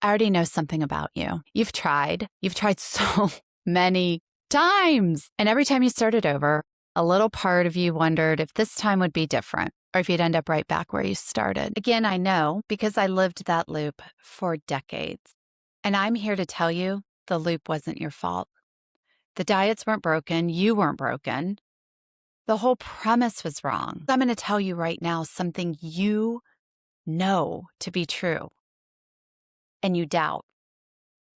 I already know something about you. You've tried so many times. And every time you started over, a little part of you wondered if this time would be different or if you'd end up right back where you started. Again, I know because I lived that loop for decades. And I'm here to tell you the loop wasn't your fault. The diets weren't broken. You weren't broken. The whole premise was wrong. I'm going to tell you right now something you know to be true and you doubt.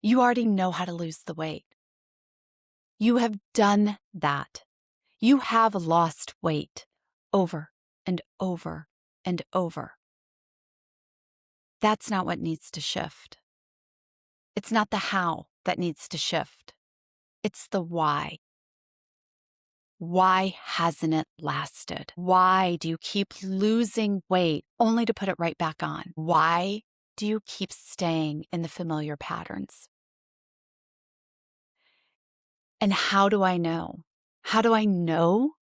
You already know how to lose the weight. You have done that. You have lost weight over and over and over. That's not what needs to shift. It's not the how that needs to shift. It's the why. Why hasn't it lasted? Why do you keep losing weight only to put it right back on? Why do you keep staying in the familiar patterns? And how do I know? How do I know?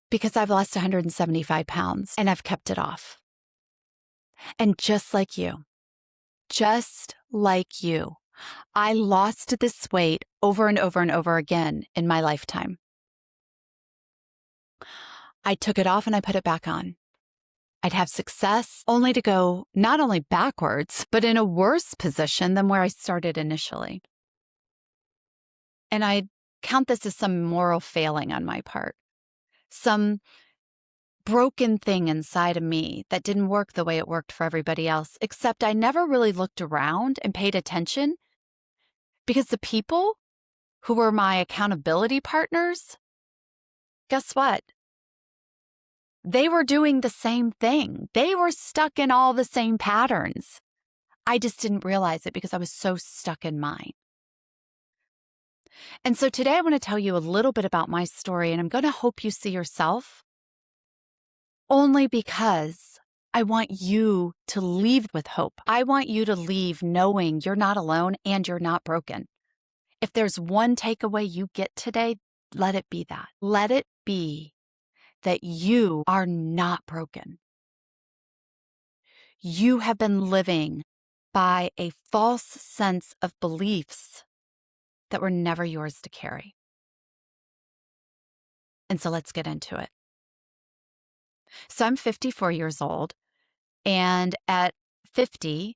Because I've lost 175 pounds and I've kept it off. And just like you, I lost this weight over and over and over again in my lifetime. I took it off and I put it back on. I'd have success only to go not only backwards, but in a worse position than where I started initially. And I count this as some moral failing on my part, some broken thing inside of me that didn't work the way it worked for everybody else, except I never really looked around and paid attention because the people who were my accountability partners, guess what? They were doing the same thing. They were stuck in all the same patterns. I just didn't realize it because I was so stuck in mine. And so today I want to tell you a little bit about my story, and I'm going to hope you see yourself only because I want you to leave with hope. I want you to leave knowing you're not alone and you're not broken. If there's one takeaway you get today, let it be that. Let it be that you are not broken. You have been living by a false sense of beliefs that were never yours to carry. And so let's get into it. So I'm 54 years old, and at 50,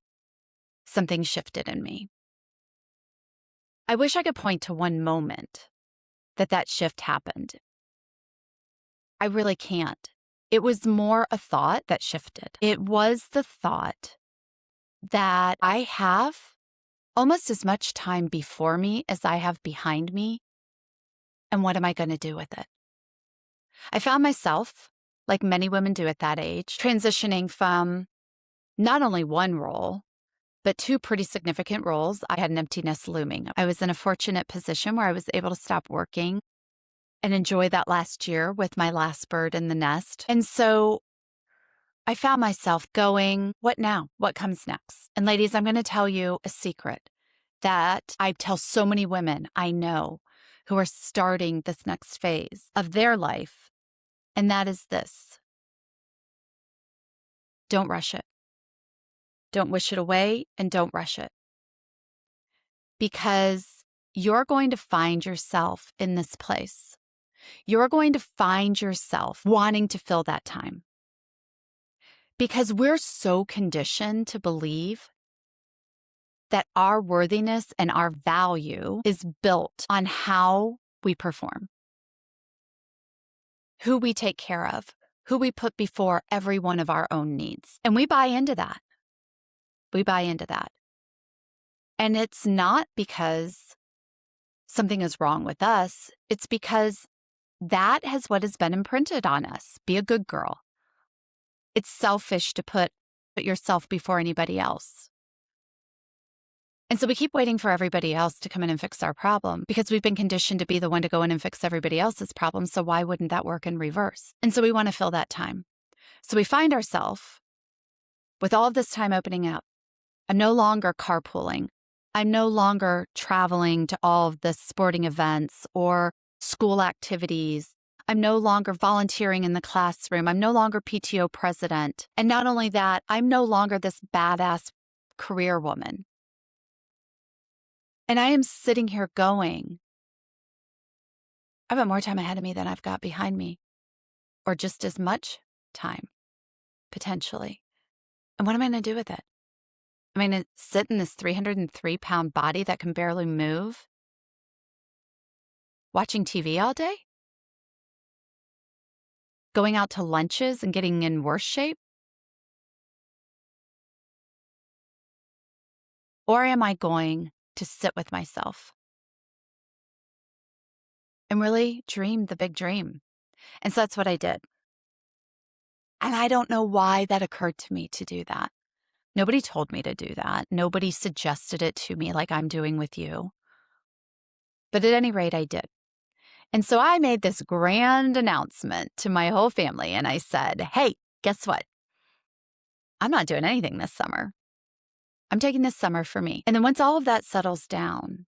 something shifted in me. I wish I could point to one moment that shift happened. I really can't. It was more a thought that shifted. It was the thought that I have almost as much time before me as I have behind me, and what am I going to do with it? I found myself, like many women do at that age, transitioning from not only one role, but two pretty significant roles. I had an empty nest looming. I was in a fortunate position where I was able to stop working and enjoy that last year with my last bird in the nest. And so I found myself going, what now? What comes next? And ladies, I'm going to tell you a secret that I tell so many women I know who are starting this next phase of their life. And that is this: don't rush it. Don't wish it away and don't rush it. Because you're going to find yourself in this place. You're going to find yourself wanting to fill that time. Because we're so conditioned to believe that our worthiness and our value is built on how we perform, who we take care of, who we put before every one of our own needs. And we buy into that. We buy into that. And it's not because something is wrong with us. It's because that is what has been imprinted on us. Be a good girl. It's selfish to put yourself before anybody else. And so we keep waiting for everybody else to come in and fix our problem because we've been conditioned to be the one to go in and fix everybody else's problem. So why wouldn't that work in reverse? And so we want to fill that time. So we find ourselves with all of this time opening up. I'm no longer carpooling. I'm no longer traveling to all of the sporting events or school activities. I'm no longer volunteering in the classroom. I'm no longer PTO president. And not only that, I'm no longer this badass career woman. And I am sitting here going, I've got more time ahead of me than I've got behind me, or just as much time, potentially. And what am I going to do with it? Am I going to sit in this 303-pound body that can barely move, watching TV all day? Going out to lunches and getting in worse shape? Or am I going to sit with myself and really dream the big dream? And so that's what I did. And I don't know why that occurred to me to do that. Nobody told me to do that. Nobody suggested it to me like I'm doing with you. But at any rate, I did. And so I made this grand announcement to my whole family. And I said, hey, guess what? I'm not doing anything this summer. I'm taking this summer for me. And then once all of that settles down,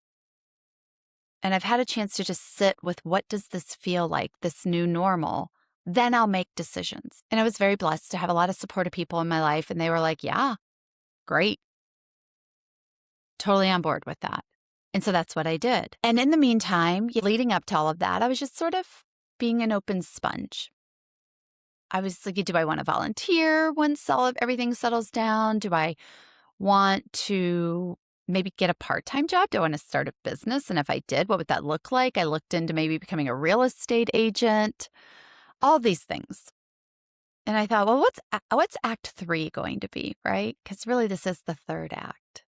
and I've had a chance to just sit with what does this feel like, this new normal, then I'll make decisions. And I was very blessed to have a lot of supportive people in my life. And they were like, yeah, great. Totally on board with that. And so that's what I did. And in the meantime, leading up to all of that, I was just sort of being an open sponge. I was like, do I want to volunteer once everything settles down? Do I want to maybe get a part-time job? Do I want to start a business? And if I did, what would that look like? I looked into maybe becoming a real estate agent, all these things. And I thought, well, what's act 3 going to be, right? Because really this is the third act.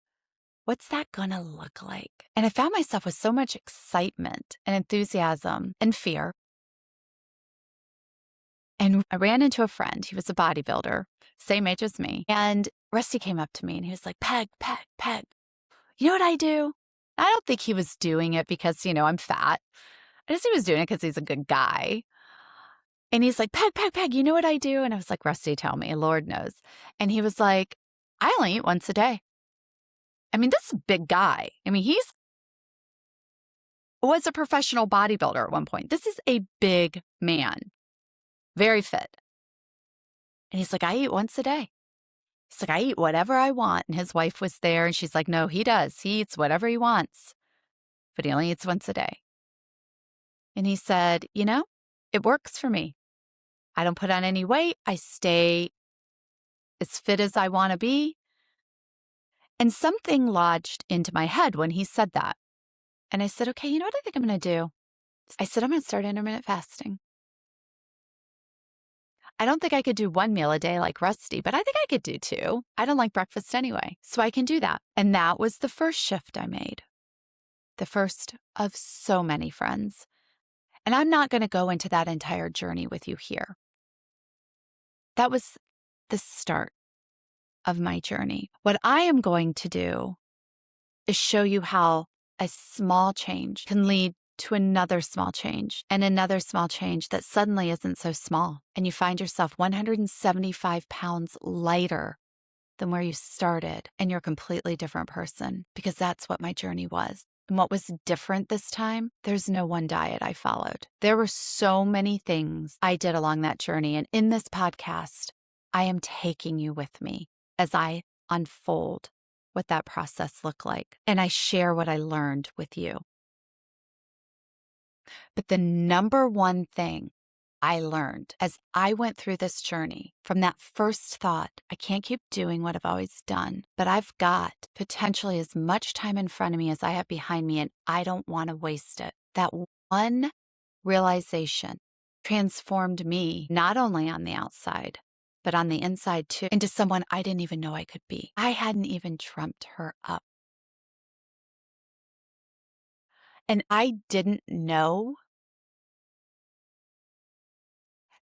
What's that going to look like? And I found myself with so much excitement and enthusiasm and fear. And I ran into a friend. He was a bodybuilder, same age as me. And Rusty came up to me and he was like, Peg, you know what I do? I don't think he was doing it because, I'm fat. I just think he was doing it because he's a good guy. And he's like, Peg, you know what I do? And I was like, Rusty, tell me, Lord knows. And he was like, I only eat once a day. I mean, this is a big guy. I mean, was a professional bodybuilder at one point. This is a big man, very fit. And he's like, I eat once a day. He's like, I eat whatever I want. And his wife was there and she's like, no, he does. He eats whatever he wants, but he only eats once a day. And he said, it works for me. I don't put on any weight. I stay as fit as I want to be. And something lodged into my head when he said that. And I said, okay, you know what I think I'm going to do? I said, I'm going to start intermittent fasting. I don't think I could do 1 meal a day like Rusty, but I think I could do 2. I don't like breakfast anyway, so I can do that. And that was the first shift I made. The first of so many, friends. And I'm not going to go into that entire journey with you here. That was the start of my journey. What I am going to do is show you how a small change can lead to another small change and another small change that suddenly isn't so small. And you find yourself 175 pounds lighter than where you started. And you're a completely different person, because that's what my journey was. And what was different this time, there's no one diet I followed. There were so many things I did along that journey. And in this podcast, I am taking you with me as I unfold what that process looked like. And I share what I learned with you. But the number one thing I learned as I went through this journey, from that first thought, I can't keep doing what I've always done, but I've got potentially as much time in front of me as I have behind me, and I don't want to waste it. That one realization transformed me, not only on the outside, but on the inside too, into someone I didn't even know I could be. I hadn't even trumped her up. And I didn't know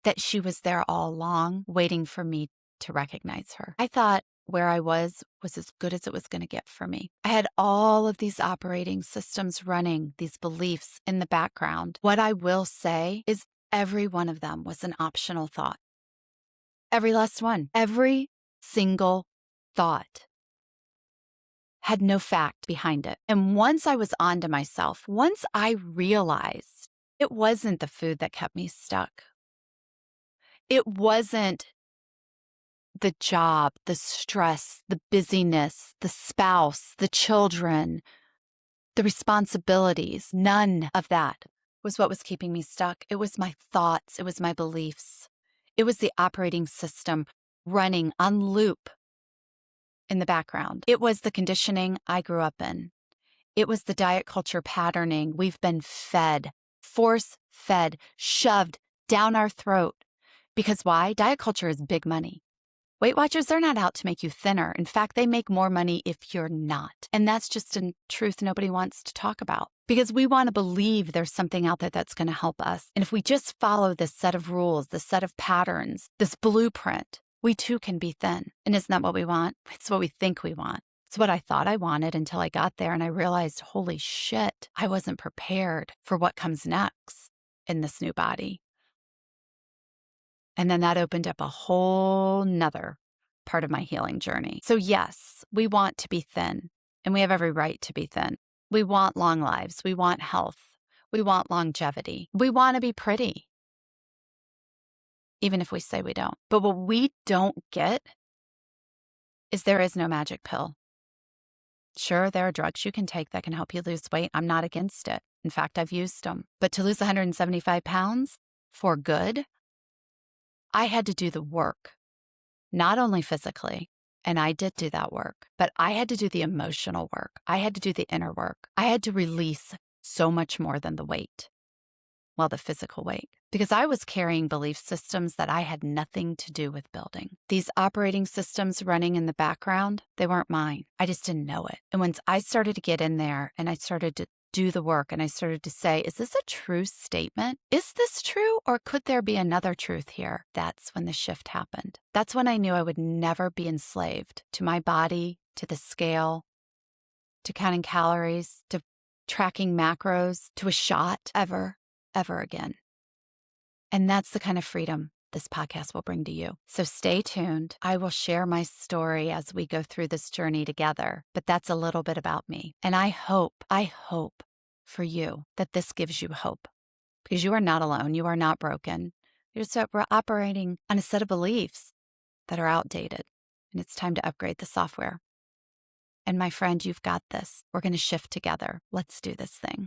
that she was there all along, waiting for me to recognize her. I thought where I was as good as it was going to get for me. I had all of these operating systems running, these beliefs in the background. What I will say is every one of them was an optional thought. Every last one. Every single thought had no fact behind it. And once I was onto myself, once I realized it wasn't the food that kept me stuck. It wasn't the job, the stress, the busyness, the spouse, the children, the responsibilities, none of that was what was keeping me stuck. It was my thoughts. It was my beliefs. It was the operating system running on loop in the background. It was the conditioning I grew up in. It was the diet culture patterning we've been fed, force fed, shoved down our throat. Because why? Diet culture is big money. Weight Watchers, they're not out to make you thinner. In fact, they make more money if you're not. And that's just a truth nobody wants to talk about because we want to believe there's something out there that's going to help us. And if we just follow this set of rules, this set of patterns, this blueprint, we too can be thin. And isn't that what we want? It's what we think we want. It's what I thought I wanted until I got there and I realized, holy shit, I wasn't prepared for what comes next in this new body. And then that opened up a whole nother part of my healing journey. So yes, we want to be thin, and we have every right to be thin. We want long lives. We want health. We want longevity. We want to be pretty, even if we say we don't. But what we don't get is there is no magic pill. Sure, there are drugs you can take that can help you lose weight. I'm not against it. In fact, I've used them. But to lose 175 pounds for good, I had to do the work, not only physically, and I did do that work, but I had to do the emotional work. I had to do the inner work. I had to release so much more than the weight, well, the physical weight, because I was carrying belief systems that I had nothing to do with building. These operating systems running in the background, they weren't mine. I just didn't know it. And once I started to get in there and I started to do the work and I started to say, is this a true statement? Is this true or could there be another truth here? That's when the shift happened. That's when I knew I would never be enslaved to my body, to the scale, to counting calories, to tracking macros, to a shot ever again. And that's the kind of freedom this podcast will bring to you. So stay tuned. I will share my story as we go through this journey together, but that's a little bit about me. And I hope for you that this gives you hope because you are not alone. You are not broken. You're just operating on a set of beliefs that are outdated, and it's time to upgrade the software. And my friend, you've got this. We're going to shift together. Let's do this thing.